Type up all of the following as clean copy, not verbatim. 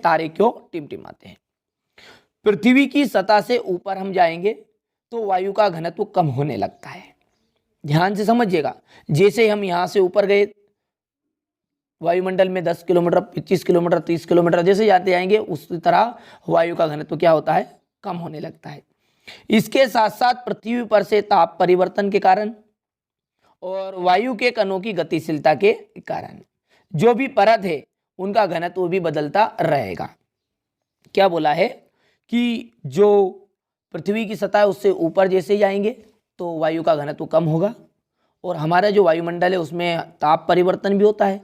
तारे क्यों टिमटिमाते हैं। पृथ्वी की सतह से ऊपर हम जाएंगे तो वायु का घनत्व कम होने लगता है। ध्यान से समझिएगा, जैसे हम यहां से ऊपर गए वायुमंडल में 10 किलोमीटर, 25 किलोमीटर, 30 किलोमीटर जैसे जाते जाएंगे उसी तरह वायु का घनत्व क्या होता है, कम होने लगता है। इसके साथ साथ पृथ्वी पर से ताप परिवर्तन के कारण और वायु के कणों की गतिशीलता के कारण जो भी परत है उनका घनत्व भी बदलता रहेगा। क्या बोला है कि जो पृथ्वी की सतह है उससे ऊपर जैसे जाएंगे तो वायु का घनत्व कम होगा और हमारा जो वायुमंडल है उसमें ताप परिवर्तन भी होता है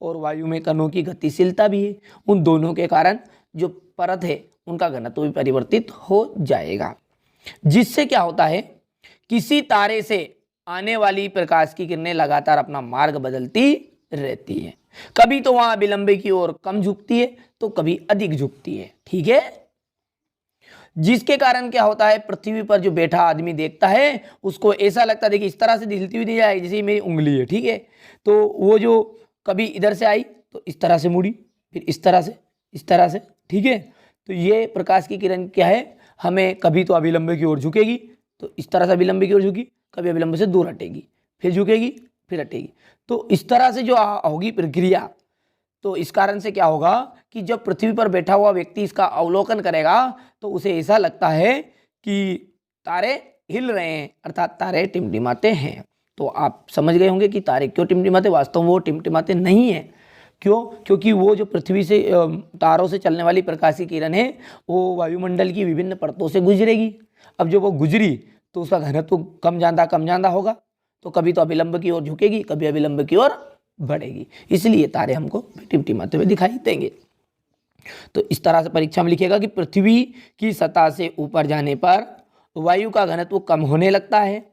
और वायु में कणों की गतिशीलता भी है। उन दोनों के कारण जो परत है उनका घनत्व भी परिवर्तित हो जाएगा, जिससे क्या होता है, किसी तारे से आने वाली प्रकाश की किरणें लगातार अपना मार्ग बदलती रहती है। कभी तो वहां विलंब की ओर कम झुकती है तो कभी अधिक झुकती है। ठीक है, जिसके कारण क्या होता है, पृथ्वी पर जो बैठा आदमी देखता है उसको ऐसा लगता है, देखिए इस तरह से हिलती हुई नहीं जाएगी, जैसे मेरी उंगली है। ठीक है, तो वो जो कभी इधर से आई तो इस तरह से मुड़ी, फिर इस तरह से, इस तरह से। ठीक है, तो ये प्रकाश की किरण क्या है, हमें कभी तो अभिलंब की ओर झुकेगी तो इस तरह से अभिलंब की ओर झुकी, कभी अभिलंब से दूर हटेगी, फिर झुकेगी, फिर हटेगी। तो इस तरह से जो होगी प्रक्रिया, तो इस कारण से क्या होगा कि जब पृथ्वी पर बैठा हुआ व्यक्ति इसका अवलोकन करेगा तो उसे ऐसा लगता है कि तारे हिल रहे हैं, अर्थात तारे टिमटिमाते हैं। तो आप समझ गए होंगे कि तारे क्यों टिमटिमाते, वास्तव में वो टिमटिमाते नहीं है। क्यों? क्योंकि वो जो पृथ्वी से तारों से चलने वाली प्रकाश की किरण है वो वायुमंडल की विभिन्न परतों से गुजरेगी। अब जब वो गुजरी तो उसका घनत्व कम ज्यादा होगा, तो कभी तो अभिलंब की ओर झुकेगी, कभी अभिलंब की ओर बढ़ेगी, इसलिए तारे हमको टिमटिमाते हुए दिखाई देंगे। तो इस तरह से परीक्षा में लिखिएगा कि पृथ्वी की सतह से ऊपर जाने पर वायु का घनत्व कम होने लगता है।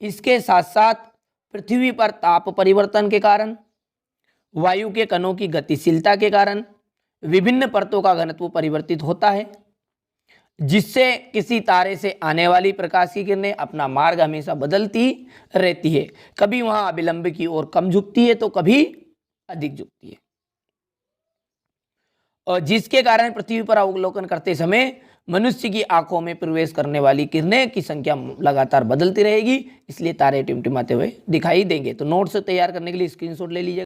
इसके साथ साथ पृथ्वी पर ताप परिवर्तन के कारण, वायु के कणों की गतिशीलता के कारण विभिन्न परतों का घनत्व परिवर्तित होता है, जिससे किसी तारे से आने वाली प्रकाश की किरणें अपना मार्ग हमेशा बदलती रहती है। कभी वहां अभिलंब की ओर कम झुकती है तो कभी अधिक झुकती है, और जिसके कारण पृथ्वी पर अवलोकन करते समय मनुष्य की आंखों में प्रवेश करने वाली किरणें की संख्या लगातार बदलती रहेगी, इसलिए तारे टिमटिमाते हुए दिखाई देंगे। तो नोट्स तैयार करने के लिए स्क्रीनशॉट ले लीजिए।